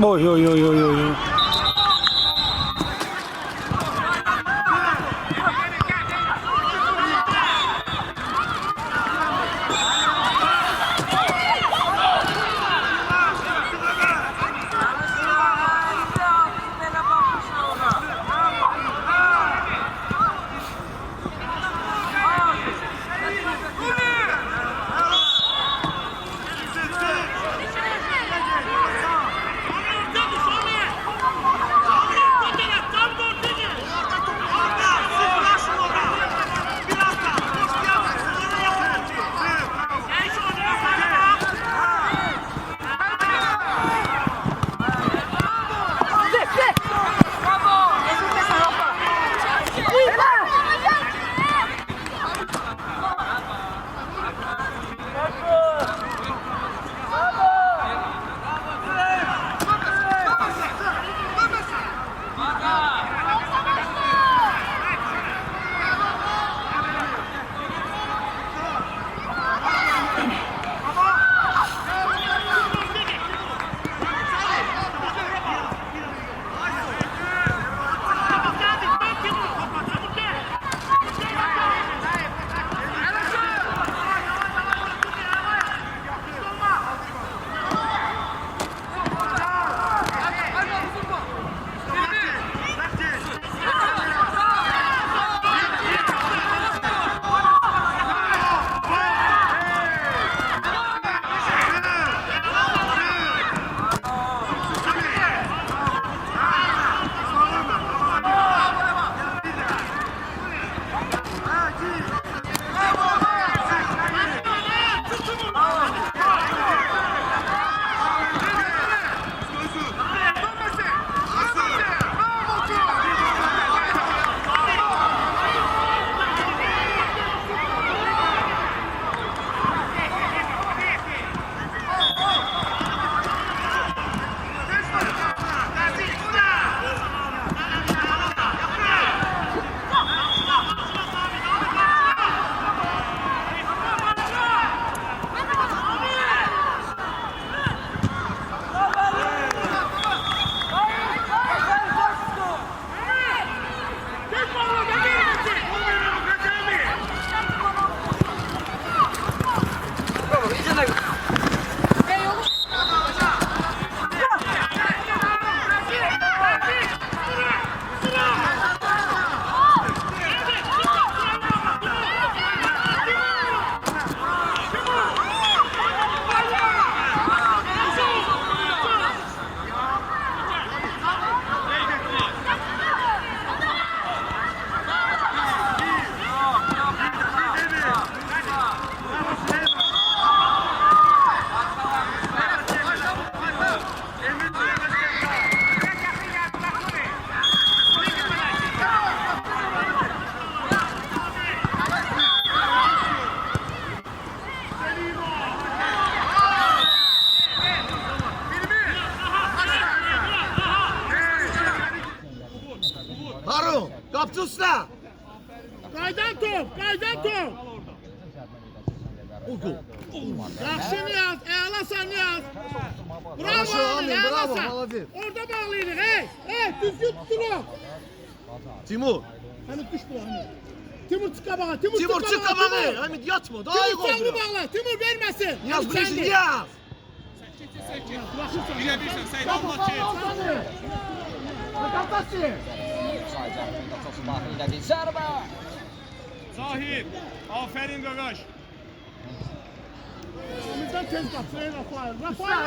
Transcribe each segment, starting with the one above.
Oy oy oy oy oy. Harun, kapçı usta. Qaydan top, qaydan top. Ugu. Yaxşı Niyaz, əlasan Niyaz. Bravo, Amin, bravo, əlasan. молодец. Orada bağlayırıq, düzgün tutun. Timur. Həmin düş bu, həmin. Timur çık qabağa, Timur çık kamanı. Hamid yatma, daha iyi Timur oldu. canlı bağla, Timur verməsin. Niyaz bilirsin, Niyaz. Bilə-bilsən, Səyid Allah çeyir. Qapatçı. Zahid, aferin Qaqaş. Hamiddən tez qaçır, Rafael. Rafael,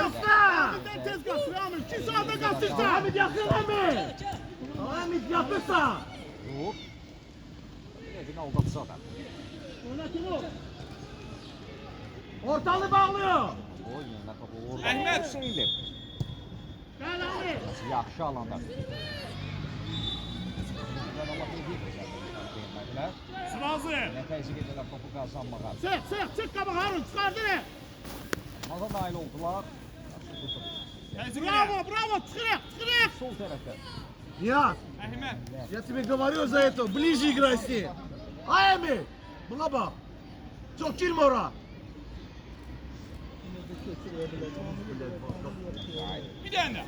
Hamiddən tez qaçır, Hamid. 2 saata qaçırsa. Hamid yakın Hamid. Hamid yatırsa. Yok. Evini aldatsa da. Oyna Timur. Ortalı bağlıyor. O yine topu orada. Əhməd. Seylib. Gəl Hamid. Yaxşı alanda. Adamlar bir vermədilər. Sırazı. Nəfəsi gedirlər topu qazanmağa. Çık qabağa Harun, çıxardır. Maza nail oldular. Bravo, bravo, çıxırıq. Sol tərəfdə. Niyaz. Əhməd. Я тебе говорю за это. Ближе играй с ним. Ай, Hamid. Buna bak. Çok girme oraya. Bir tane.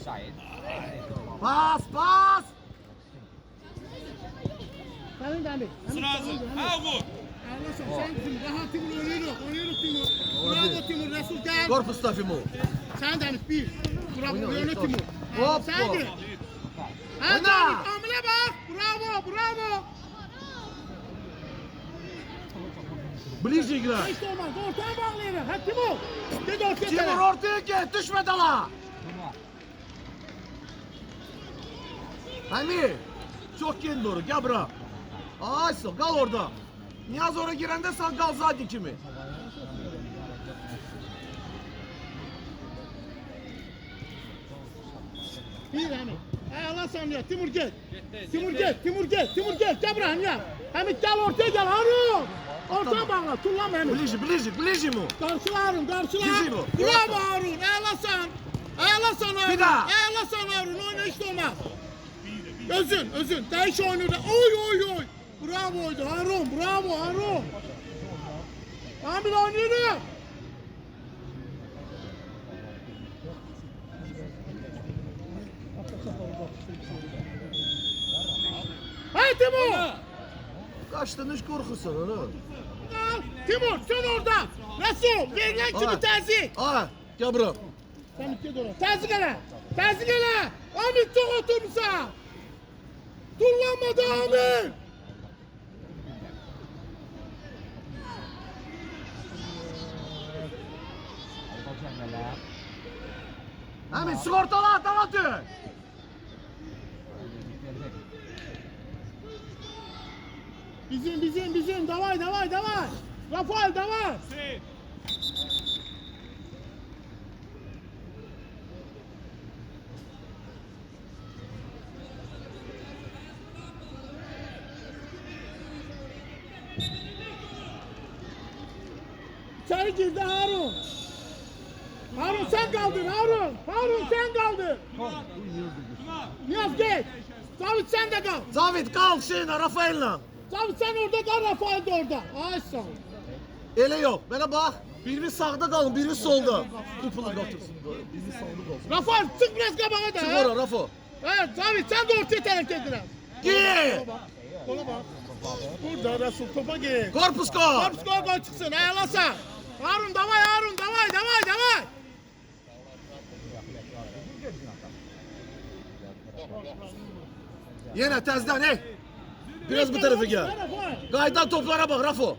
Said. Pas, pas. Senin Demir. Sıra hazır. Ha vur. Ağlasın sen Timur. Daha Timur oynuyoruz. Oynuyoruz Timur. Bravo Timur. Resul gel. Korpus Tafimo. Sen Demir bir. Bravo. Oynuyor Timur. Hop, Sen hop. gir. Ha Oyna. Demir. Amile bak. Bravo. Bravo. Ближе играй. Hiç olmaz. Ortaya bağlayalım. Ha Timur. Git ortaya. Timur tele. ortaya gel. Düşme dala. Hami. Çok kendi doğru. Gel bırak. Ayso kal orada. Niyaz oraya girende sen kal zaten kimi. Bir Hamit. Ağlasın ya. Timur gel. Timur gel. Timur gel. Timur gel. Gel Brahim ya. Hamit gel ortaya gel. Harun. Ortaya bağla. Tullama Hamit. Ближе mu? Karşıla Harun. Karşıla. Bizi bu. Bravo Harun. Ağlasın. Ağlasın Harun. Bir daha. Ağlasın Harun. Oyna hiç olmaz. Özün. Değiş oynuyor. Oy. Bravo oydu Harun. Bravo Harun. Hamit oynuyor. Hey Timur. Kaçtın hiç korkusun oğlum. Al. Timur sen orada. Resul verilen kimi terzi. Aa, gel bırak. Sen git oraya. Terzi gele. Terzi gele. Hamit çok oturmuşsa. Kullanmadı Hamit. Hami sigortalı at atıyor. Bizim. Davay. Rafael davay. Hüseyin. İçeri girdi Harun. Harun sen kaldın Harun. Harun sen kaldın. Tuna. Niyaz gel. Zavit sen de kal. Zavit kal şeyine Rafael'le. Zavit sen orada kal, Rafael de orada. Ay sağ ol. Ele yok. Bana bak. Birimiz sağda kalın, birimiz solda. Kupulu götürsün. Birimiz sağda kalsın. Rafael çık biraz kabağa da. Çık ha. oraya Rafo. Evet Zavit sen de ortaya terk kendine. Gir. Kola bak. Burada Resul topa gir. Korpus kol. Korpus gol çıksın. Ayarlasa. Harun davay. Yine tezden hey. Biraz bu tarafa gel. Gaydan toplara bak Rafo.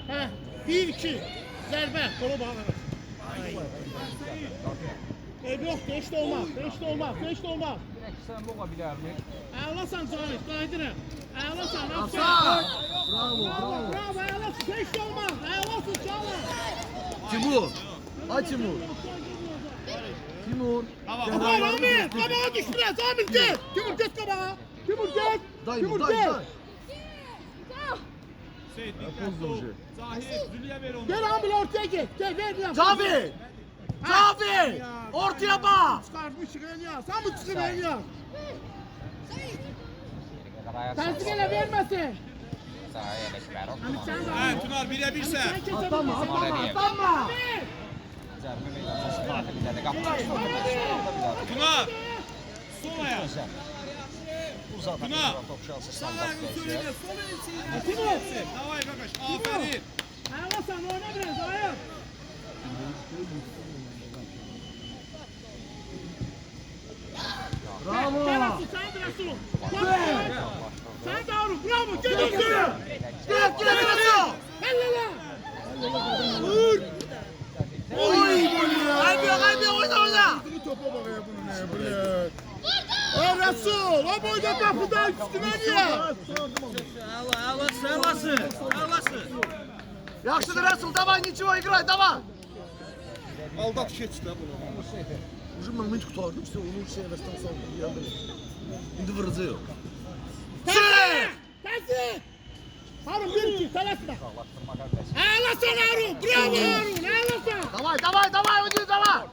Heh. 1-2. Zerbe. Kola bak. Yok 5'te olmaz. Sen olabilir mi? Ağlasan Zavit. Kaydını. Ağlasan. Aslan. Bravo. Bravo. Ağlasın. 5'te olmaz. Ağlasın Çağla. Timur. Ay Timur. Aman Amir. Kabağa düş biraz. Amir gel. Timur gel kabağa. Timur gel. Dayı, Timur dayı, gel. dayı. Hüseyin dikkatli ol. Zahir. Zülüye ver onu. Gel Amir ortaya gel. Gel ver biraz. Cavi. Ortaya bak. Çıkartmış ya. Sen mi çıkıyorsun ya? Tersi gele vermesin. Amir sen de Ha Tuna birebir sen. Atama. Tuna. Sol ayak. Uzatan Tuna. top şansı Sağ standart ayakını söyle. versiyon. Sol elini Timur. Davay kakaş. Aferin. Ağlasan oyna biraz. Ayak. Bravo. Gel Resul. Sen de Resul. Sen de Harun. Bravo. Gel ortaya. Gel Rafo. Hellala. Oy. Haydi oyna. Topa bak ya bunun ne böyle. O Resul. O boyda kapıdan üstüne niye? Yaxşıdır Resul. Давай, ничего, играй, давай. Aldat keçdi bunu. Уже момент kurtardım. İşte onun şey arasından sonra geldi. Şimdi vuracağım. Tersi. Harun 1-2. Telaşma. Ağlasın Harun. Bravo Harun. Ağlasın. Давай, уйди, давай.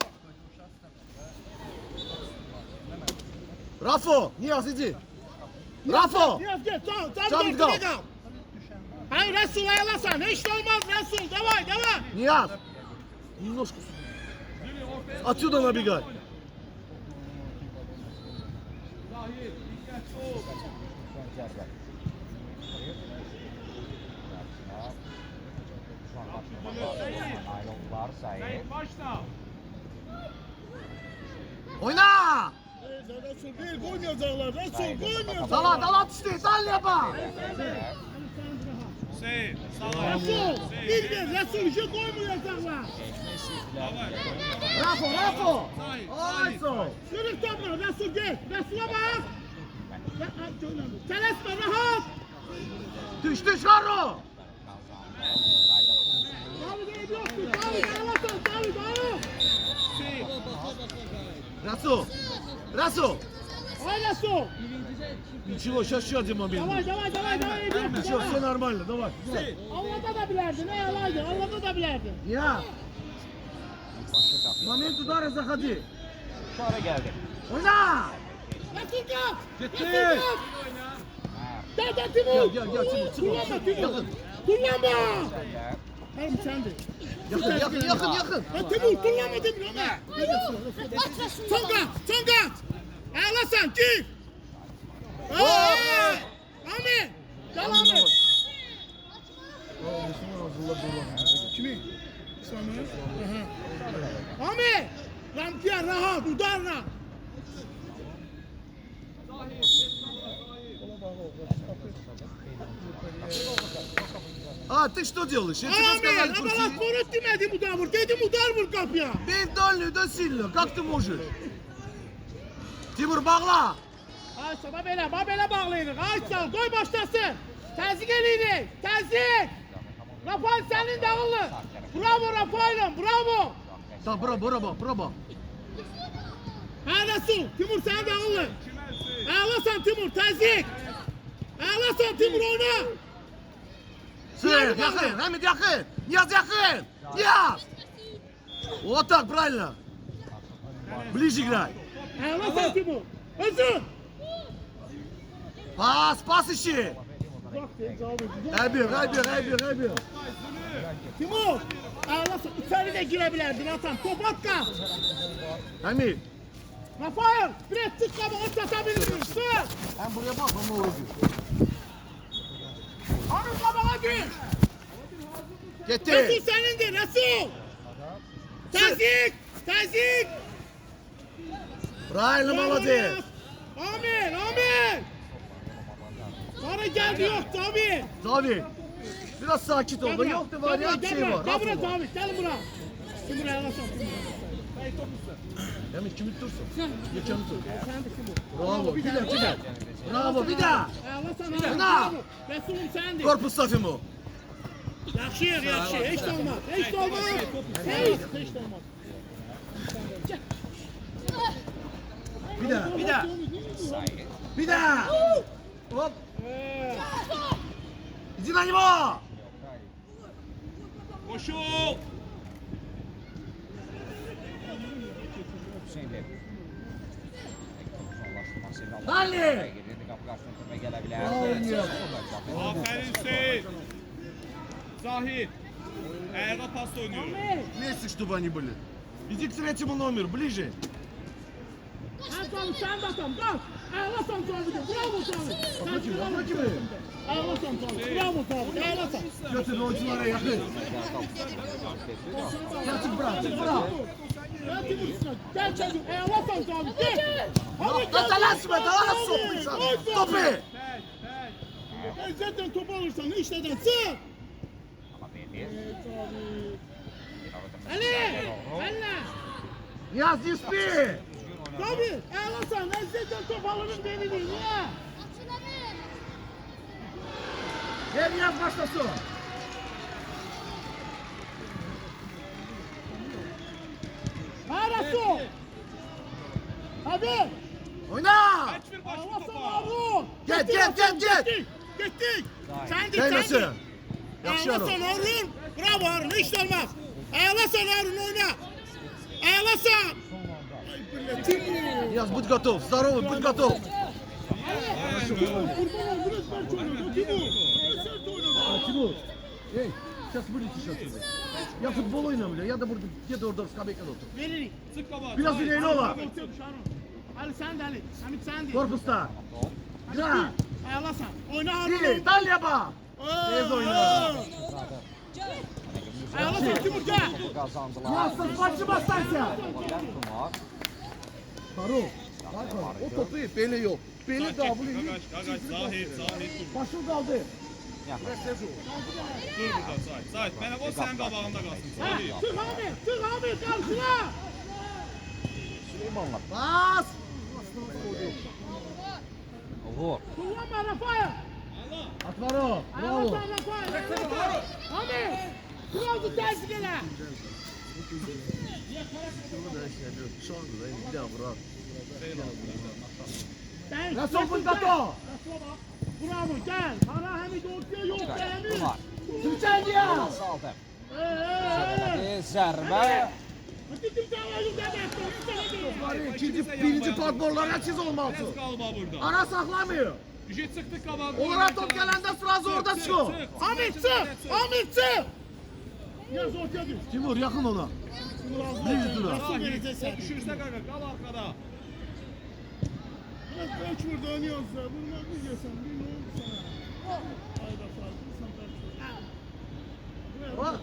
Rafo, Niyaz iди. Rafo. Niyaz gel. Sen Can gel. kal. Kal. Hayır Resul ayarlasan. Hiç de olmaz Resul. Devam. Niyaz. Немножко. Отсюда набегай. Şu an ayrıldılar Sait. Başla. Oyna. Resul değil. Koymayacaklar. Resul koymayacaklar. Dalat işte. Dal yapa. Seyit. Sağa. Resul. Bir Resul işe koymayacaklar. Rafo. Ayso. Yürü topla. Resul gel. Resul'e bak. Telesme rahat. Düş Harro. David yoktu. David ayarlasan. David. Расул. Ay Resul. Ничего, сейчас еще один момент. Давай. Ничего, все нормально, давай. Allah'ta da bilerdin. Alaydı. Allah'ta da bilerdin. Я. Момент удара заходи. Şu ara geldi. Oyna. Resul kalk. Gitti. Resul kalk. Gel Timur. Gel, Timur, çık. Kullanma Timur. Yakın. Kullanma. Sender. Hayır sendi. Yakın. Ya Timur kullanma Timur Ömer. Son kat. Ağlasan gir. Amin. Devam et. Kimi? Samet. Amin. Ramkiye rahat udarla. А, ты что делаешь? Я тебе сказал, Amin. Ama laf korut demedim udar vur. Dedim udar vur kapıya. бей дальнюю, да сильно. Как ты можешь? Timur bağla. Ayşe babele bağlayın. Ayşe koy başlasın. Təzik eləyin. Təzik. Rafael senin dağılı. Bravo Rafael'im. Bravo. Tamam, bravo. Ha Resul. Timur sen dağılı. Ağlasan Timur. Təzik. Ağlasan Timur oyna. Сын, yakın. Hamid yakın. Niyaz yakın. Niyaz. Вот так, правильно. Ближе играй. Ağlasan Timur. Özür. Pas işi. Hayır. Timur. Ağlasan. İçeri de girebilirdin Hasan. Top at kal. Hamid. Rafael. Biraz çık kabağa çatabilirdin. Sır. Hem buraya bak, ama oraya gir. Onun kabağa gir. Gitti. Resul senindir Resul. Təzik. Правильно, молодец. Amin. Sana geldi yok David. David. Biraz sakin ol. Yok da var ya, bir şey var. Gel buraya David. Gel buraya. Kim buraya alasın? Hamid kimi tutursun? Geçen tur. Sen de kim bu? Bravo. Bir daha. Bravo, bir daha. Alasın Oyna. ha. Resulüm sendir. Korpus Safimo. Yaxşı. Hiç de olmaz. Hiç de olmaz. Bir daha. Hop. Иди на него. Koşul. Hüseyin'le. Sonlaştırmasıyla. Dali. Girdi kapı karşısına turmaya gelebilir. Aferin Hüseyin. Zahid. Ayağa pas oynuyor. Вместе, чтобы они были. Иди к третьему номеру, ближе. Sen bakalım. Kalk. Ağlasan David'im. Bravo David. Ağlasan David. Bravo David. Ağlasan. Götür oyunculara yakın. Çık bırak. Gel Timur'suna. Gel çocuğum. Ağlasan David. Gel. Talasma. Topi. Zaten top alırsan işleden sığ. Ama belli. Ali. Niyaz, не спи. Tabii. Ağlasan. Zaten top alırım beni değil. Niye? Gel Niyaz başlasın. Ha Resul. Hadi. Oyna. Kaç bir başlı Ağlasan topa. Harun. Gel. Gittik. Sendik. Değmesin. Yaxşı Ağlasan Harun. Harun. Bravo Harun. Hiç de olmaz. Ağlasan Harun oyna. Ağlasan. Niyaz, будь готов. Здоровый, будь готов. Kurban biraz sert oynadı. Timur. Sert oynadı. Timur. Hey, сейчас вылети сейчас отсюда. Я футбол oynamıyor ya da burada git orada skabekada otur. Veririk. Sık kabağı. Biraz ileri ola. Ali sen de Ali. Hamit sen de. Korpus'ta. Top. Gra. Ayalasan. Oyna Harun. İyi, Dalya ba. Tez oyna. Ayalasan Timur gel. Topu kazandılar. Muhassas maçı bastansa. Olabilir Kumar. Faru. Bak o topu beli yok. Beli davulu yok. Gagaş, Zahit dur. Başım kaldı. Yaxın. Dur burada Zahit. Zahit, mənə o sənin qabağında qalsın. Zahit. Çık abi karşına. Süleymanla. Bas. Vur. Kullanma Rafael. At Faru. Bravo. Ayalasan Rafael. Abi. Kırıldı tersi gele. Şu anda bir daha vur abi. Nasıl Fırkato. Bravo gel. Para Hamit ortaya yok be Hamit. Kumar. Türkçen ya. Saldı. Eee. Zərbə. Hadi Türkçen'e yok demek. Birinci patborlara çiz olmalı. Tez qalma burada. Ara saklamıyor. Düşet çıxdıq qabağında. Onlara top gelende sırası orada çıkıyor. Hamit çık. Hamit çık. Yaz ortaya düş. Timur yakın ona. Bir dur. Nasıl vereceksin? Zahit, düşürsə qaqa, qal arxada. Biraz kaç vurdu oynuyorsa. Vurmak mı diyorsun? Bir ne oldu sana? Hayda farklı. Sen Bak.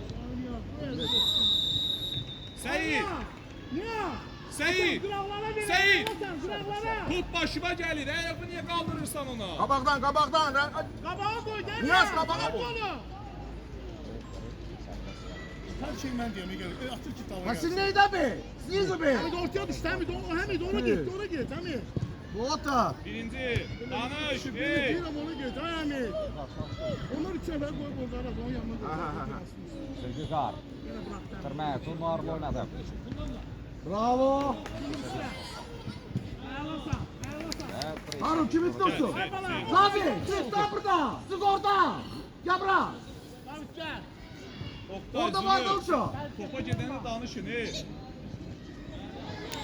Səyid, Niye? Səyid. Kravlara verin. Seyit. Kravlara. Top başıma gəlir. Ayaqı niyə qaldırırsan ona? Kabaktan. Kabağa koy değil mi? Niyaz, kabağa Bırak koy. onu. Her şey ben diyorum. Atır kitabı. Hasin neydi abi? Snizu be. Hamid ortaya düştü. Hamid ona git. Ona git. Hamid. Bota. Birinci, danış, Bir ey. ama ona git. Hamid. Onlar içine ben koy bozara. Onun yanına. Sürgüzar. Yine bıraktı. Kırmaya Tumarlı oynadı. Bravo. Ayalasan. Ayalasan. Harun kimi tutuyorsun? Seyid, Seyid. Zabi. Kim tam burada? Sık orada. Gel bura. Hamid gel. Oktay, Orada var Zülü. uçu. Topa gedəni danışın, ey.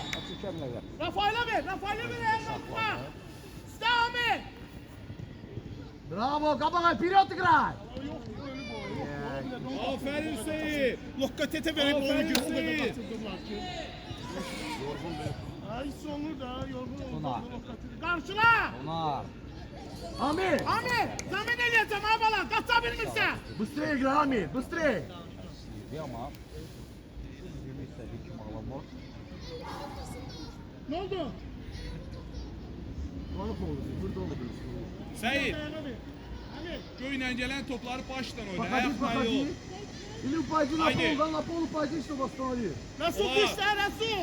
Açıklarlar. Rafael'e ver. Rafael'e ver. Ayalasan. İşte Hamid. Bravo. Kabağa. Periyot tigray. Yok öyle bu. Aferin Seyid. Lokatete verip onu Aferin gözüne de Seyit. batırdılar ki. Ay sonu da yorgun oldu. Tuna. Lokatete. Karşıla. Tunar. Ami. Hamid. Zaman eleyeceğim abala. Kaçabilir misin? Bыстрее играй, Ami. Bыстрее. Sildi ama. Gülü istedi kim alamır. Ne oldu? Balık oldu. Burada oldu. Seyid, Hamid. göylə gələn topları başdan oyna, Походи, ayaqla походи. yox. Или упади на Haydi. пол, да, на пол упади, чтобы остановить. Resul Ola. düştü Resul.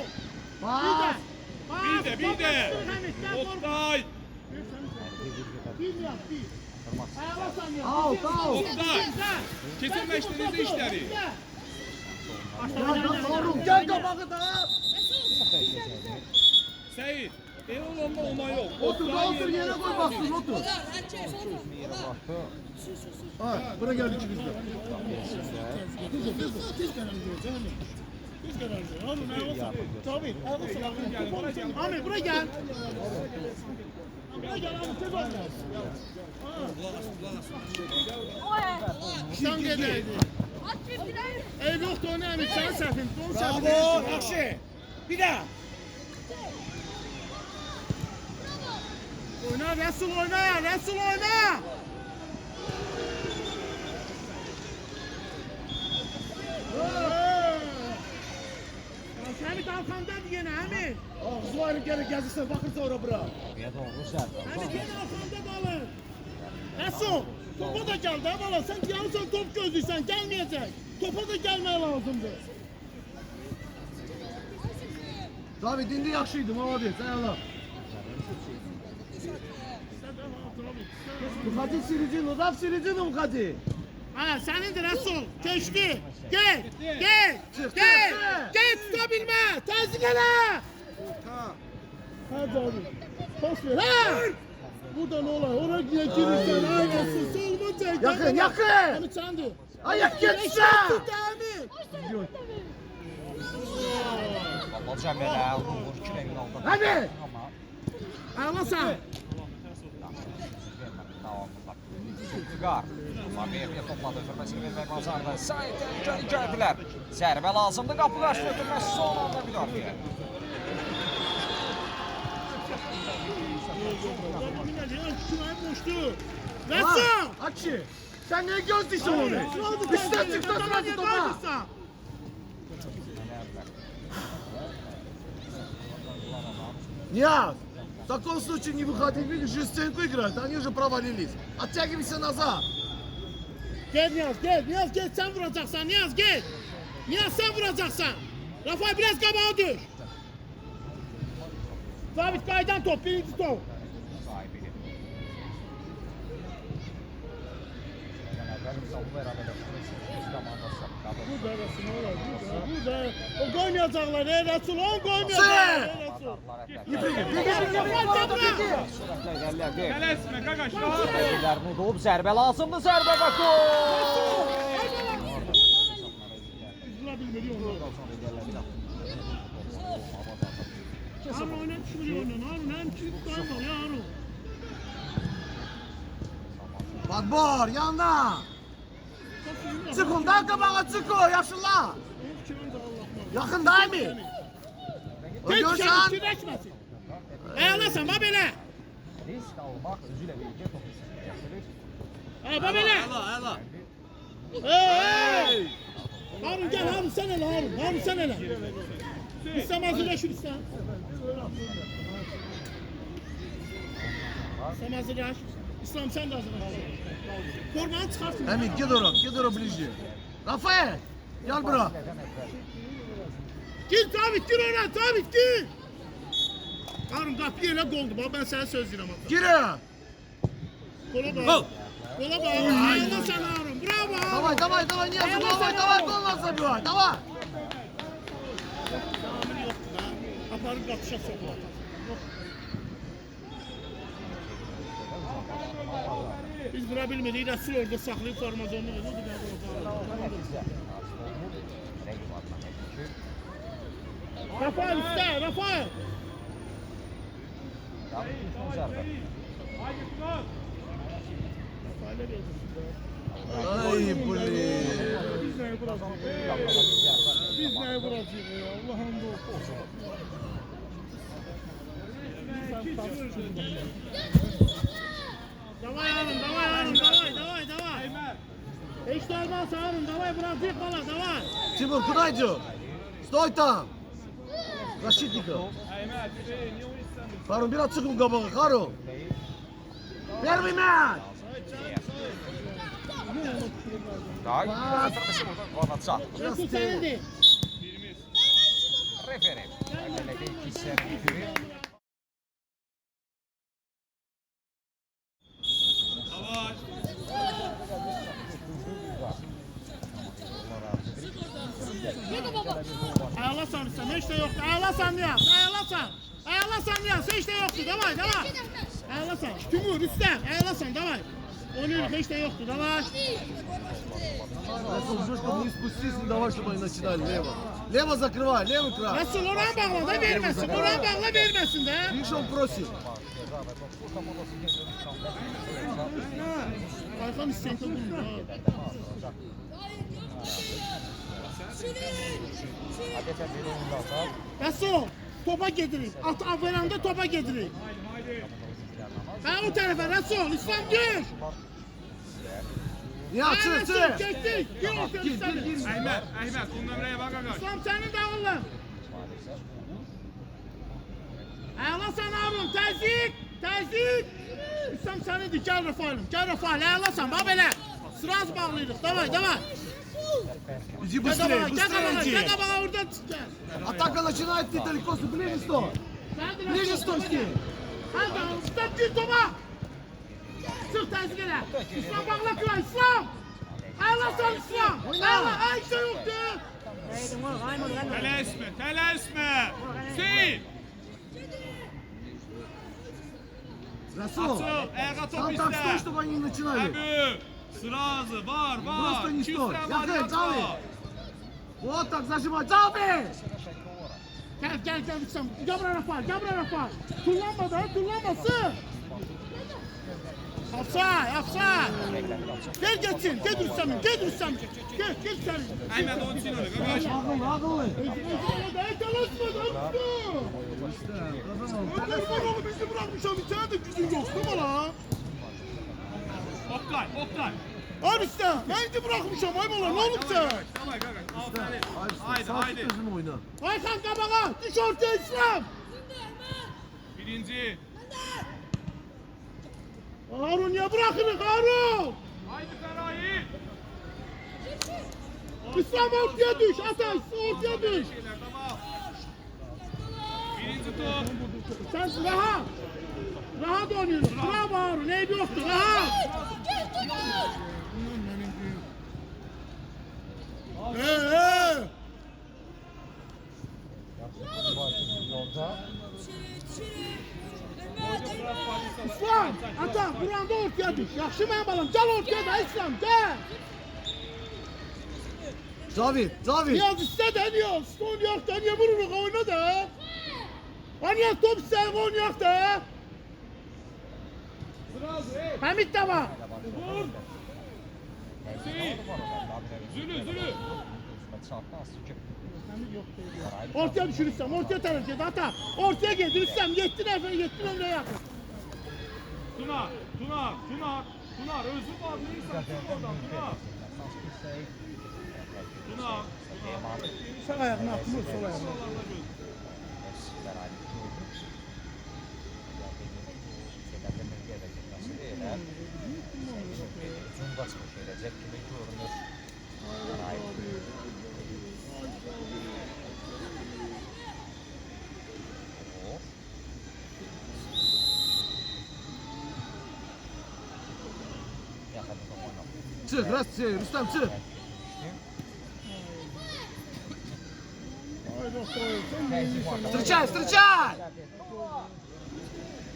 Пас. Bir də, bir də. Hamid gel korkma. Oktay, Bir yap bir. Kırmaz. Ayalasan ya. Out, out. Oktay. Keçirməşdiniz işləri. Ya, Harun, gel kabağı da. Seyid, el olanda ona yox. Otur, otur, yere koy baksın, otur. Yere baktı. Ha, bura geldi ikimiz de. Tez karar vereceğiz Hamid. Tez karar ver. Harun ayalasan. Tabii. Ayalasan. Hamid buraya gel. Buraya gel Hamid tez oyna. Sen gedeydi. Ev yoktu onu Hamid sen sefin. Bravo, yaxşı. Bir daha. Oyna Resul oyna. Resul oyna. Hamid arkamdadır yine Hamid. Ağzı var, gel, gezirsen bakırsa ora bura. Buraya doğru zərbə. Hamid yine arkamda kalır. Resul topa da gel de bana. Sen yarısan top gözlüysen gelmeyecek. Topa da gelmeye lazımdı. David, indi yaxşıydım, abi, sen Allah. Mukati silici, Nodaf silici mi Mukati? Ha senindir Resul. Keçti. Gel. Gel. Çık, Gel. çık. Gel tutabilme. Tersi gele. Hadi abi. Pas ver. Ha. Burada ne olay? Oraya girirsen ha Resul. Solma çek. Yakın, yakın. Hamid sendi. Ayak geçse. Tut Hamid. Vallahi Cəmilə vurur ki, emin oldu. Hadi. Ama Ağlasan. davamlılar. Zülfikar. Maviyeviye topladı. Ötürməsini vermək bazarda. Sait təhlükəli gəldilər. Zərbə lazımdı. Qapı qarşı ötürməsi son anda müdafiə. Nasıl? Akçi. Sen ne gözdüysen onu? Üstten çıktı sırası topa. Нияз, в таком случае не выходи, видишь, же стенку играют, они уже провалились. Оттягивайся назад. Gel Niyaz gel. Niyaz gel sen vuracaksan. Niyaz gel. Niyaz sen vuracaksan. Rafa biraz kabağa düş. Sabit kaydan top. Birinci top. Sahibi. Əvvəl savunma iradələşdirməsi komandası. Burada Resul olar. Burada. O oynayacaklar. Resul on oynayacaklar. Resul. Не прыгай, беги, беги, беги. Sürətlə irəlilədi. Tələsmə qaqaş, rahat ol. Rəqiblərini udub zərbə lazımdı. Zərbə və gol! Vura bilmeli onlar. Harun oyna düşmeli oyna. Harun hem çift tutar var ya Harun. Подбор, yanına. Çık ondan kabağa çık o, yaşlılar. Yakın değil mi? O Tek görsen. şey kirleşmesin. Ayarlasan bak böyle. Risk almaq özü ilə birlikdə top gətirir. Ha bak böyle. Əla. Hey! Harun gel Harun sen hele Harun. Harun sen hele. İslam hazırlaş İslam. İslam hazırlaş. İslam sen de hazırlaş. Formanı çıkartın. Hamid, gel doğru ближе. Rafael, gel bura. Gir David gir ona David gir. Harun kapıyı ele goldu. Bak ben sana söz vereyim. Gire. Kola bak. Kola bak. Ayağına sen Harun. Bravo. Давай, не забывай, давай, гол нас забивай, давай. Aparıp atışa sokuyor. Biz bura bilmedik. Resul orada saklayıp formazonunu veriyordu. Rafael üstte. Rafael. Ay blin. Biz neye vuracağız? Biz neye vuracağız ya? Allah'ım bu. Давай Harun, давай. Hiç de olmaz Harun, давай bıraktık bana, давай. Тимур, куда идешь? Стой там. Защитников. Harun biraz çıkın kabağa, Harun. Первый мяч. Daha iyi ötürməsi burada qanatacaq. Resul senindi. Referi. Əvvəlki iki hissəni bitirir. Yavaş. Ayarlasan üstten, hiç de yoktu. Ayarlasan Niyaz, ayarlasan Niyaz, hiç de yoktu. Давай. Ayarlasan, Timur üstten, ayarlasan, давай. Onun hiç de yoktu, давай. Расул, ждешь, чтобы не спустился, давай, чтобы они начинали лево. Лево закрывай, левый край. Resul oran bağla da vermesin, oran bağla vermesin de. Видишь, он просит. Aykan isteyince bunu. Adətən bir oyunda atar. Resul, topa gedirin. At verəndə topa gedirin. Ha o tarafa Resul, İslam düş. Nihat, Resul, çık. geçtik. Gir o Gir. Əhməd, bu nömrəyə bax qaqaş. İslam senin de oğlum. Ayarlasan Harun, təzik. İslam senindir, gel Rafael, ayarlasan, bak belə. Sıraz bağlıyırıq, davay. Иди Gel быстрее, qabağa, быстрее иди. oradan çık gel. Атака начинает, ты далеко, ближе стой. Ближе стой с ним. Hadi stop gir topa. Çık təzik elə. İslam bağla kıra, İslam. Ayarlasan İslam. Ayarla, ay şey yoktu. Tələsmə. Hüseyin. Расул, Açıl, ayağa top там так стой, istə. чтобы они не начинали. Əbü. Sırazı, var. Просто не İki стой. üstə Yakın, variant Davi. var. Вот так зажимай, Davi. Gel İslam. Gel buraya Rafael. Kullanma da, kullanmasın. Offside. Beklədi qaçın. Gel geçsin. Gel Rüstem'im. Gel Rüstem. Gel sen. Əhməd onun üçün öyle qardaş. Ağıllı. Ben çalışmadım. Kurban oğlum bizi bırakmışam. Bir tane de gücün yok değil mi lan? Oktay, Oktay. Al işte. Ben de bırakmışam. Ay bana ne olup sen? Davay qardaş. Aferin. Haydi, haydi. Gözüm oyna. Aykan kabağa. Düş ortaya İslam. Birinci. Harun ya bırakın Harun. Haydi Ferahi. İslam ortaya düş. Ateş ortaya düş. Şeyler tamam. Birinci top. Sen rahat. Rahat oynuyorsun. Bravo Harun. Neydi yoktu. Rahat. İslam. Ata buranda ortaya düş. Yaxşı mənim balam. Gel ortaya da İslam. Gel. David. Niyaz iste de Niyaz. Son yok da niye vururuk oyna da. Niyaz top isteyen oynayak da. Hamit de var. Zülü. Ortaya düşür İslam. Ortaya taraf gel. Ata. Ortaya gel. İslam. Yetti nefer. Yetti ömre yakın. Tunar. Özü var. Neyse çık oradan Tunar. Tunar. Sağ ayağını attım. Sol ayağını. Çık Rüstem çık. Встречай!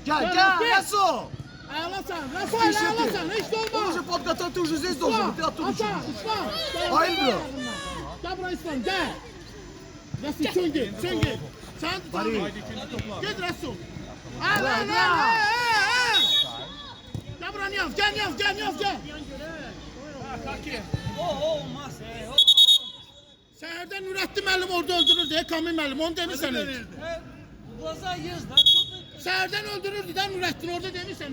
Гel, Расул! Ayağlasan. Rafael ayağlasan. Hiç de Он olmaz. уже подготовил, ты уже здесь должен быть, ты оттуда Ata. чуть. İslam. Hayır bro. Gel buraya İslam. Gel. Resul sen gel. Sen gel. Sen Bari. Haydi ikinci topla. Gel Resul. Gel. Gel buraya Niyaz. Gel Niyaz. Gel. Kaki. Seherden Nurettin müəllim orada öldürürdü. Kamil müəllim onu demişsən. Seherden öldürürdü de Nurettin orada demişsən.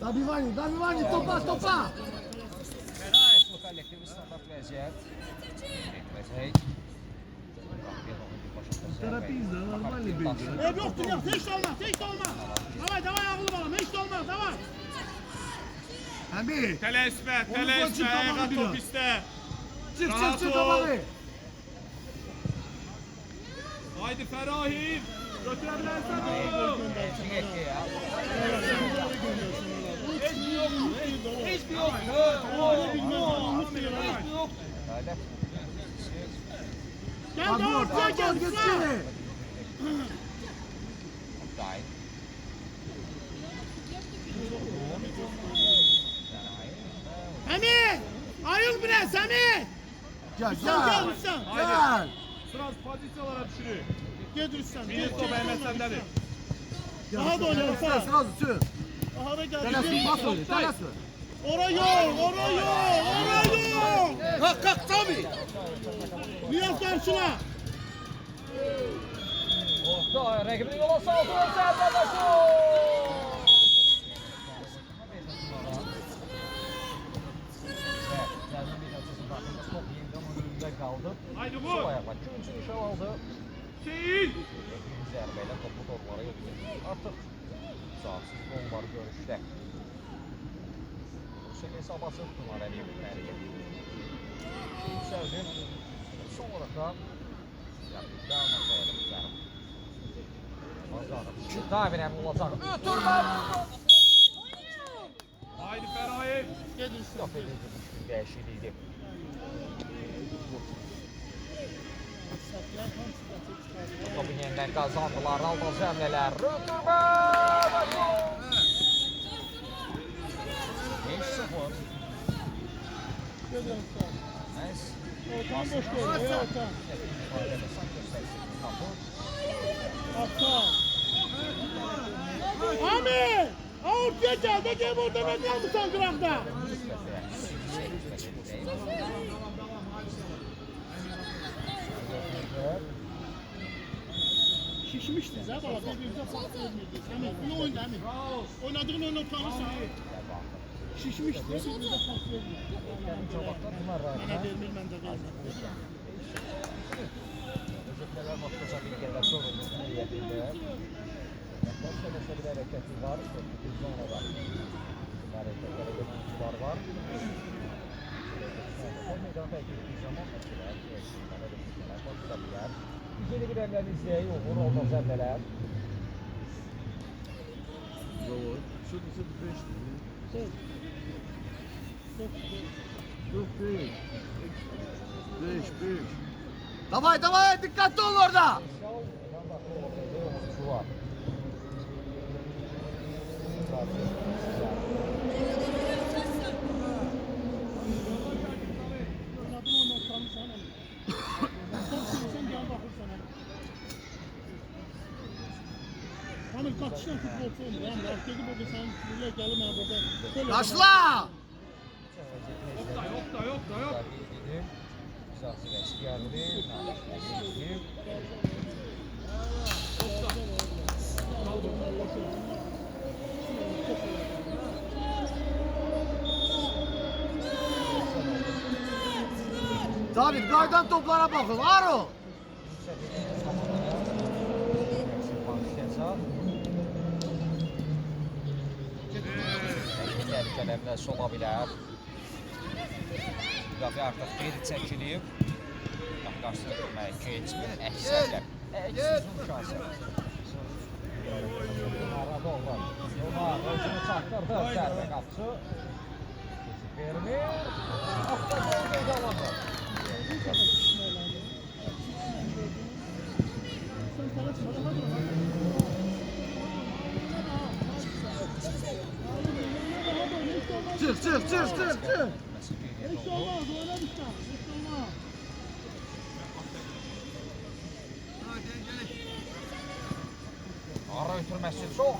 Добивание, топа! Kollektiv standart vəziyyət. Getirəcək. Terapiyizdə, normalni bence. Ev yoktur ya. Hiç de olmaz. Davay ağlı balam. Hiç de olmaz. Davay. Hamid! Tələsmə, koçun ayağa tabanı top bir istə. Çık kabağı! Haydi Ferahim. Götürebilirsen oğlum. Gel de ortaya gel. İslam. Hamid. Ayıl biraz Hamid. Gel! Haydi. Sıraz pozisyalara düşürür. Gel Rüstem. Bir top Mehmet sendedir. Daha da oyna Rafa. Сразу, все! Aha da geldi. Telas, pas oyna, telas! Ora yok. Kalk tabii. Niyaz karşına. Orta, rəqibini yola saldı, zərbəbəsi! Top yenidən onun önündə qaldı. Haydi Sol vur. ayağa küncü nişan aldı. Şeyin. Bir zərbəyə topu torlara götürdü. Artıq sahasız gol var görüşdə. Hüseyin hesabası Tunar Əliyevin yüksəldi. Son olaraq da devam edelim. Daha önemli olacaq. Ötürmə! Haydi Ferahim. Gel Rüstem. Stop edilmiş bir dəyişiklikdir. Topu yenidən qazandılar. Aldaz həmlələr. Ötürmə! Və gol! 5-0. Gel Rüstem. Məhz Ortam boş koy. Ortam. sanki göstərsin. kapı. Aptal. Ami! Ortaya gel de gel burada ne kalmışsan kırakta. Şişmiştiniz ha baba. Birbirinize pas vermiyorsunuz. Emin, bunu oyna Emin. Oynadığın oyunu tanırsın. Şişmişti. Birbirinize pas vermiyor. Bana vermir, mən də vermir. Özetmeler noktada bilgiler sorulmuş niyetinde. Yaklaşık bir hareketi var. Sonra da hareketlere götürücüler var. O meydanda ekildiği zaman başlayabilir. Güzel bir yerler izleyi olur. Orada zərbələr. Zor. Şut ise 5. Yok 5. 5. Davay davay dikkatli ol orada. Şu var. Oynadığın oyunu tanırsan Emin. Top sürürsen gel bakırsan Emin. Hamil kaçışdan futbolcu olmuyor. Hamil arkada burada sen buraya gelin ben burada. Başla. Yok da yok. Güzel geldi. David kaydan toplara bakın. Aro. Təhlükələrlə ola bilər. Müdafiə artıq geri çəkilib. Qarşısına görməyə keçmir. Əksərlər. Uzun şansı. Arada olur. Onlar özünü çatdırdı. Zərbə qapısı. Keçib vermir. Hafta gol meydanında. Çık. Hiç olmaz, oynamışlar. Hiç olmaz. Ara ötürməsi çox.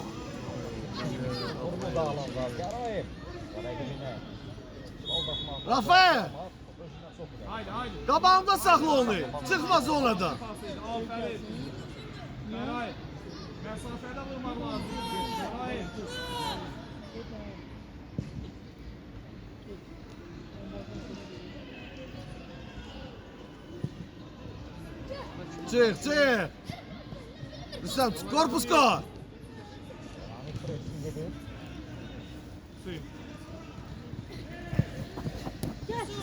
Vurdu dağlanlar. Qarayıb. Qarayıb. Rafael. Haydi. Qabağında saxla onu. Çıxmaz ona da. Aferin. Meray. Mesafede vurmak lazım. Meray. Çık. Rüstem korpus koy. Suyun.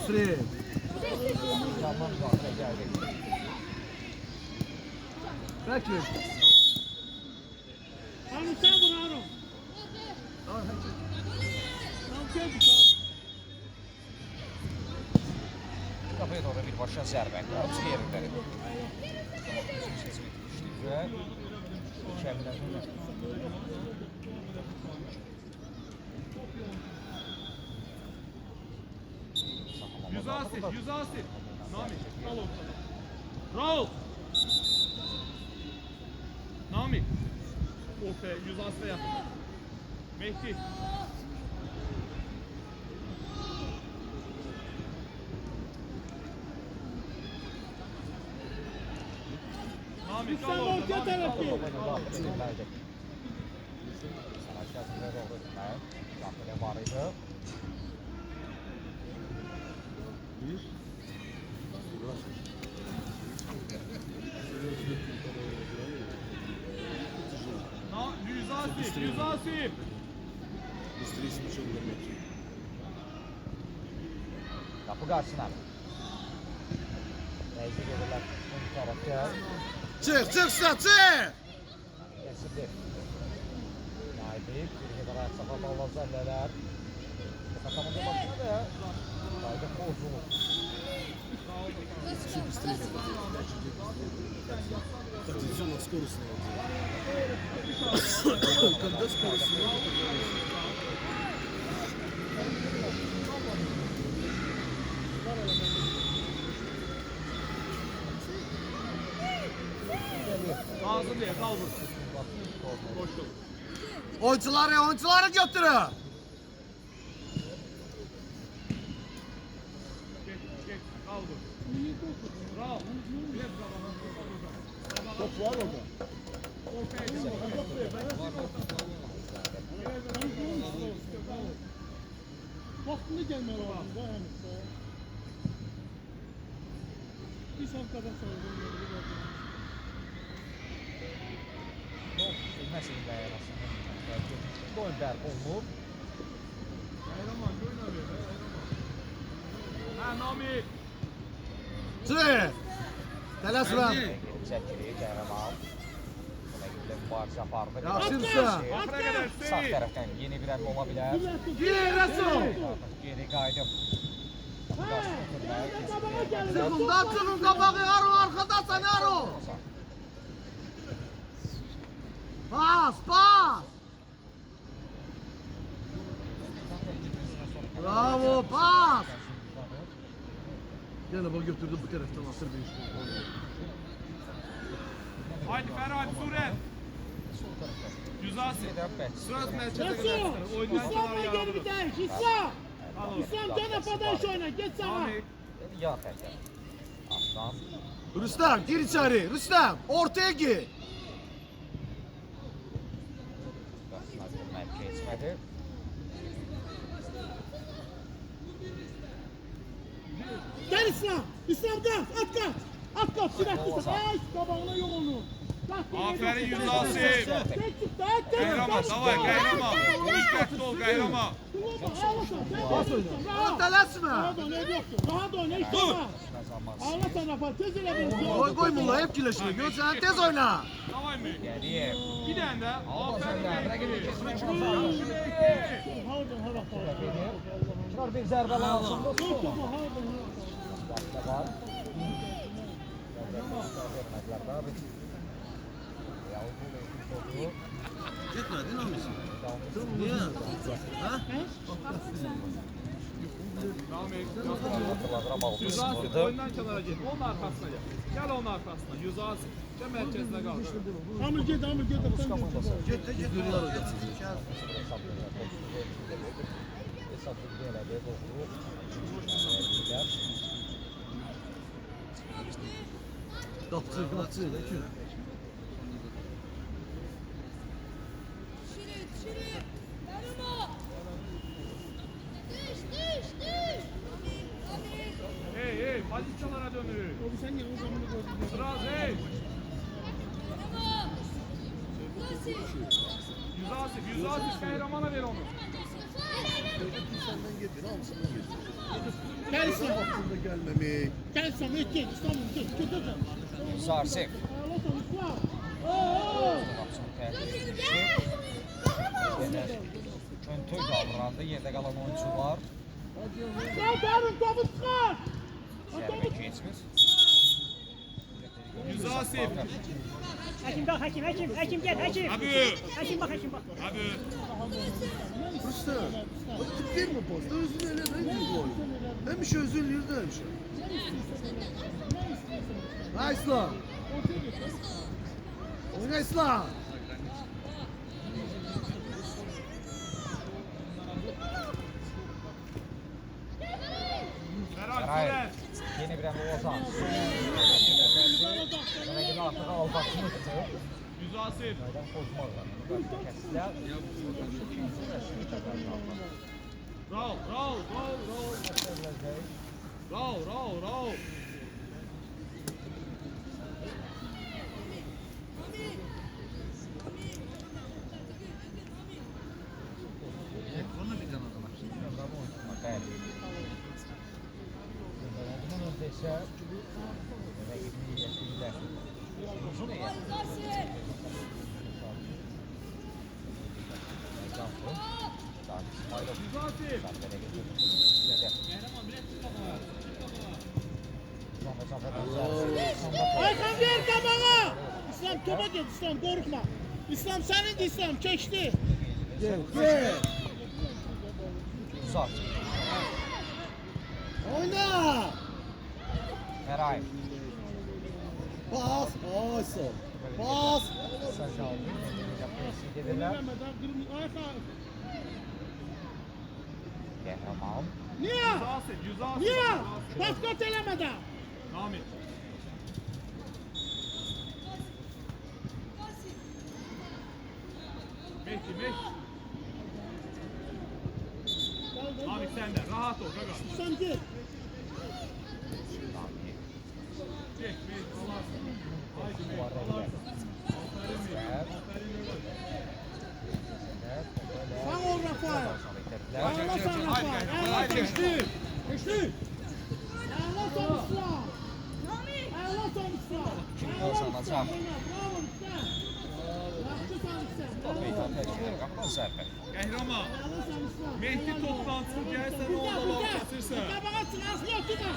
Sri. Bekir. Harun sen vur Harun. Tamam gel bir tane. Qapıya doğru bir başa zərbə. Qarşı yerindədir. Güzel. Mükemmel. Yüz asir. Nami. Al ortada. Raul. Nami. Ortaya yüz asire yapın. Mehdi. Nami kal Sen orada. ortaya taraf gel. Sanatçıya doğru gitmeye. Kapıda var idi. Yüz asir. Kapı karşısına. Neyse gelirler. Ön tarafta. Çık sen çık. Kesildi. Naibik. Bir kadar safa bağlar zəllələr. Katamında başladı ya. Kayda bozulur. Традиционно скоростная. Когда скоростная? Oyuncuları götürün. Geç. Kaldı. Bravo. Biraz qabağa. Top var orada. Vaxtında gəlmək lazımdır ha, həmişə. Bir saat qədər sonra. Top sürməsin dairəsində. Gol bərk olunub. Qayraman, oyna ver. Ha, Nami. Çık. Tələsmə. Çəkirik, Qəhrəman. Buna gidilir, mübarizə apardı. Yaxşısı. Axıra qədər Sağ seyir. tərəfdən yeni bir əmr ola bilər. Gir Resul. Geri qayıdıb. Çıkın kabağı Aro arkadaşlar Aro. Pas. Bravo pas. Gene bak götürdü bu taraftan asır bir iş. Haydi Ferhat, Surət. Yüzasi. Sıraz mərkəzə qədər Resul! çıxır. Oyundan İslam'la kənar geri yaradır. bir dəyiş, İslam! İslam gene padaş oyna, geç sağa. Nami. Yan tərəfdən. Aslan. Rüstem gir içeri. Rüstem ortaya gir. Mərkə etmədi. Gel İslam! İslam gaz, at gaz! At gaz, sürekli sık. Ay, kabağına yok onu. Aferin Yüzasi. Tek çıktı, tek çıktı. Qəhrəman, davay, Qəhrəman. Diqqətli ol, Qəhrəman. Pas oyna. Tələsmə. Rahat oyna, yoktu. Rahat oyna, hiç durma. Ağla sen Rafa, tez ile bir. Koy Mulla hep kileşini. Görsen tez oyna. Davay mı? Gəliyev. Bir dənə də. Aferin. Rəqibi keçmək lazım. Hardan, hava kaldı. Çınar bir zərbə lazım. Dur topu, hardan, Zərbə var. Vermədilər də abi. Gitmedin o musun? Nami. Hatırladıram Yüzasi, aldı. oyundan kənara get. Onun arkasına gəl. Gəl onun arkasına. Yüzasi. Gəl mərkəzinə qal. Amir git, Amir git. Gitti gitti. Kapçı. Hey, pozisyonlara dönür. Oğlum sen ya o zamanı gördün. Sıraz, hey. Yüzasi, Qəhrəmana ver onu. Senden gidin al senden gidin. Gel İslam. Aklında gelmemek. Gel İslam, git, İslam, git. Zarsif. Ağla sen İslam. Oo! Köntöy davrandı. Yerdə qalan oyuncular. Gel Darun, topu çıkar. Zərbə keçmir. Yüzasi. Hakim bak hakim gel hakim. Abi. Hakim bak. Abi. Rüstem. O tip değil mi posta? Özür öyle ben gibi gol. Hem bir şey özür dilerim de hem bir şey. Ha İslam. Oyna İslam. Ferhat, Hayır. Surət. Yeni bir əmr Ozan. Rəqibi artıq aldatmışdı. Yüzasi. Neden pozmazlar? Kəsdilər. İkinci rəsmi təqərrə aldı. Raul. Bəli. Bundan öncə isə rəqibini yetirdiler. Uzun eyə. Cansın. Salih İsmailov. Yüzasi. Səndərə getirdi. Aykan ver kabağa. İslam topa git, İslam korkma. İslam senin de İslam, keçti. Gel. Uzaq. Oyna. Ferayev. Pas. Ay sol. Bas. Səcaldı. Yapıyorsun Onu gedirlər. eləmədən qırmızı. Ayxa. Qəhrəman. Niyə? Güzel. Niyə? Paskot eləmədən. Devam et. Mehdi. Abi sen de rahat ol. Rahat. Sen git. Çek Mehdi. Alarsın. Haydi Mehdi. Var Alarsın. Sen ol Rafael. Hareketlər. Ağla sen Rafael. Ağla geçti. Geçti. Ağla sen İslam. Ağla sen İslam. Kim kazanacaq? Bravo İslam. Yaxşı sen İslam. Meydan təşkilə qapıdan sərfə. Qəhrəman. Ağla sen İslam. Mehdi topdan çıxıb gəlsən o da var keçirsən. Qabağa çıx, aslı yox, tutma.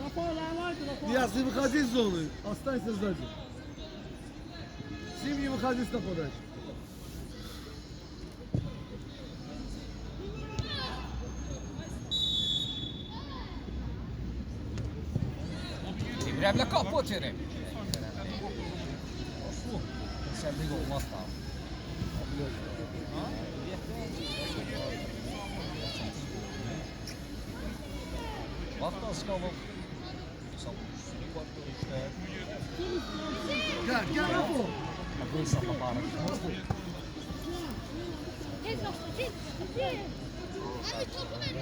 Rafael ağlaydı Rafael. Я не выходи из зоны. Останься сзади. С ним не выходи с нападающим. Demirəmlə qapı ötürü. Təsəllik olmaz da. Vaxt az qalıb. Üstünlük var görüşdə. Gel Rafo. Bu hesabla barışmaz bu. Tez başla, tez. Abi topu ver.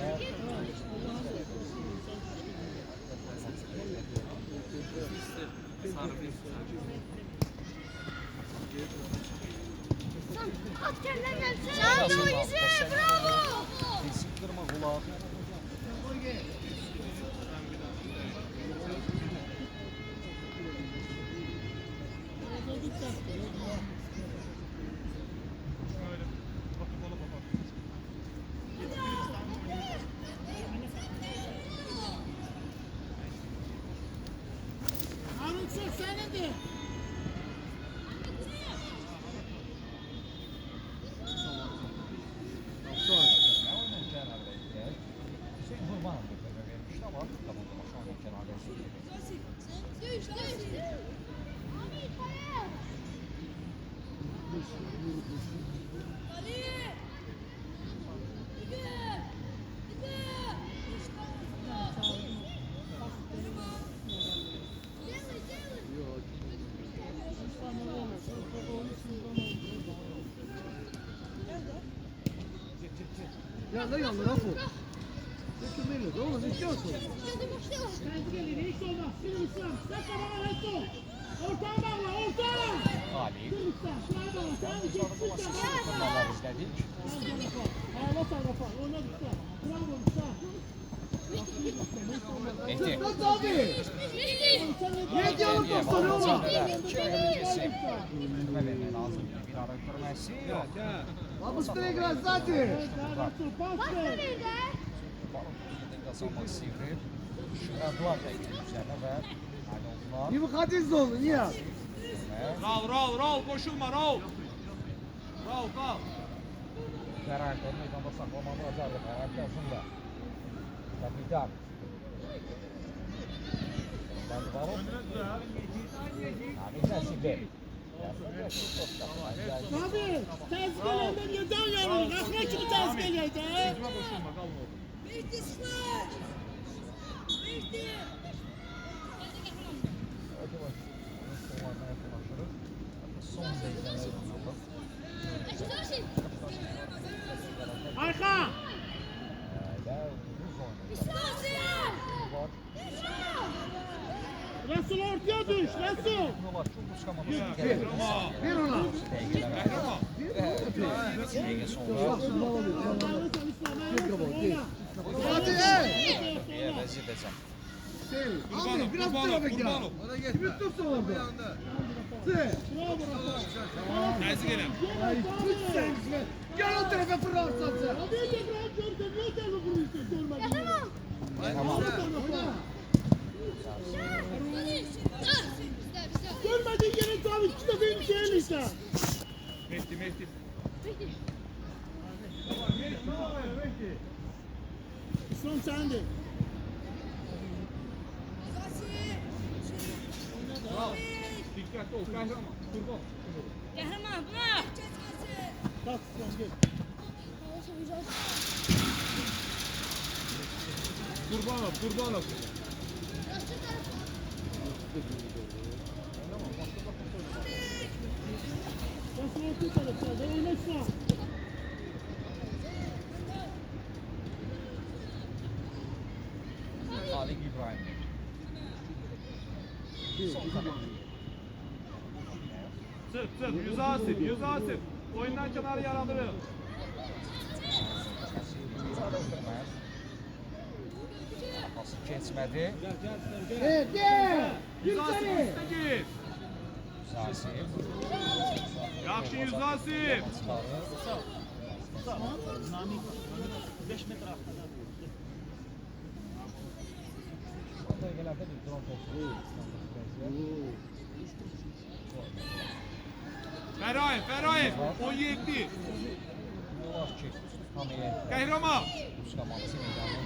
Sen at kendine. Sen oyuncu, bravo. Kesik qırma qulaq. Harun çok senindir. Hüseyin Qurbanov da vermişdi ama tamam şu an kənarda Düş, düş. Abi kaya. Ali. Yalla Rafo. Götürmeyle de oğlum istiyorsun. Kendi gelir, hiç olmaz. Sürü İslam. Sen kabağa hiç ol. Ortağa bağla, ortağa. Ali. Sürü İslam, şuraya bağla. Sen de Sonra da git, maçı turnuvlar izlədik. Ağla sen Rafael, oyna İslam. Bravo İslam. Mehdi. Lan abi. Ne diyorsun Niyə dostlar oğlum? bağlanacaqlar? İki rəqəmi keçsin. Türmə vermək lazımdır. Bir ara görməsi yox. А быстрее играй сзади. Pas ver. Baron qazanmaq istəyir. Şuradılar dəqiqə üzərinə və aynı oldular. Не выходи из зоны, нет. Raul koşulma Raul. Raul kal. Qərarda meydanda saxlamalı azarlı hərəkəsində. Kapitan. Bəli Baron. Abi nəsibi. Abi, tez gelenden yeden yanılır. Akla çıkı tez geliydi. Mecbur koşulma kalma orada. Son dəqiqələr oldu. Arka. Və uzun oynadı. Resul ortaya düş, Resul. Bunlar çox uçqamalı. Qəhrəman. Ver ona. Qəhrəman. Dəqiqə sonra Ağla sen İslam'a oyna. Hadi ey. əvəz edəcəm. Şey, abi biraz bu tarafa gel. Kimi tutsun orada. Sen. Bravo Rafael. Təzyiq elə. Ay tut sen. Gel o tarafa fırlarsan sen. Hadi Cebrail gördün, ne tarafa vuruyorsun, görmedin. Tamam. Görmediğin yere tabi iki defa bir şey elişte. Mehdi. İslam sende. Dikkatli ol, kahraman. Kurban. Kahraman bırak. Kalk sen gel. Kurbanov. Nasıl orta tarafta? Oynaşma. Salih İbrahim. Sırt. Yüz Asif. Oyundan kenarı yaradırır. Pası keçmədi. Gel. Yüz Asif üstə git. Zasif. Yaxşı Yüz Asif. Namik 5 metre arkada. Ferayev. 17. Yolar ki, Hamiyə Kahraman. Müslümanlısı meydanı.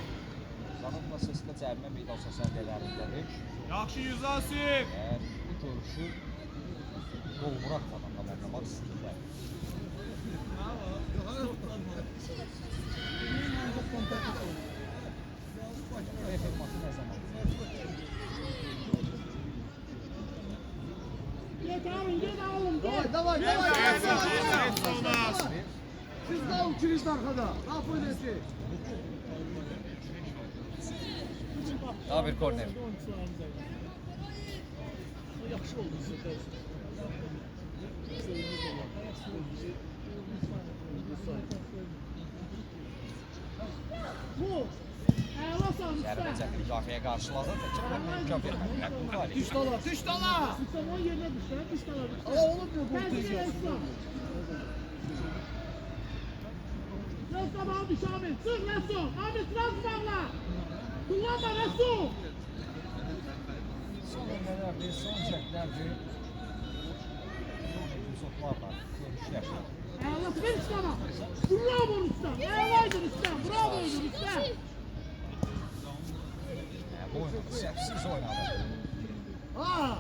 Zanıqla seslə cərimə meydan səsəndələrindədir. Yaxşı Yüz Asif. Eğer bu görüşü gol bırakmadan tamamlamak istiyorlar. Refer maçı ne zaman? Gel alın. Давай. Geç olmaz. Siz daha üçünüz de arkada. Ne yapıyorsun? Daha bir korner. Yaxşı oldu sizə. Bu. Əlasan Zərbə usta. cəmi müdafiəyə qarşıladı. Təkirlərlə imkan vermədilər. Müdafiə. Düş dala. Mustafa yerine düştü. Düş dala. Aa oğlum diyor gol Tezgah diyeceğiz. Esra. Resmen almış Ahmet. Sık Resul. Ahmet Razman'la. Kullanma Resul. Son önələrdir, son cəhlərdir. Sotlarla görüşlər. Allah ver sana. Bravo usta. Eyvaydın usta. Bravo usta. Bu oynadı, səhvsiz oynadı. Ha.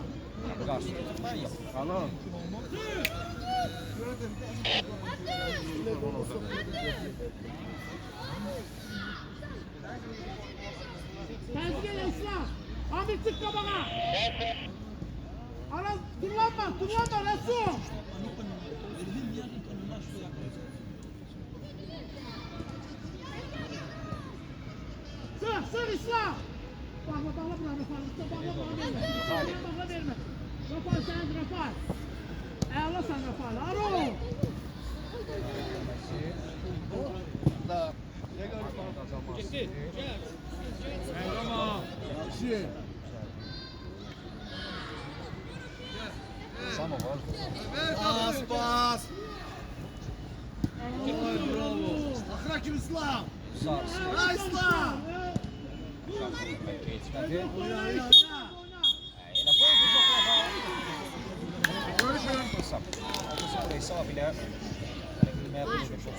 Qarşı tutmayan yox. Tamam. Tezgah Esra. Ahmet çık kabana. Aras kullanma Resul. Sır İslam. Bakla buna Bakla verme. Rafal sen Rafal. Eyvallah sen Rafal. Aro. Kahraman. Samovar. Bas. Bravo. Hakim İslam. Sarısı. Ha İslam. Geçmədi. Oyna. Elə bu bucaqlarda. Görüşürəm. Hesab ilə bilməyə bilmir. Çox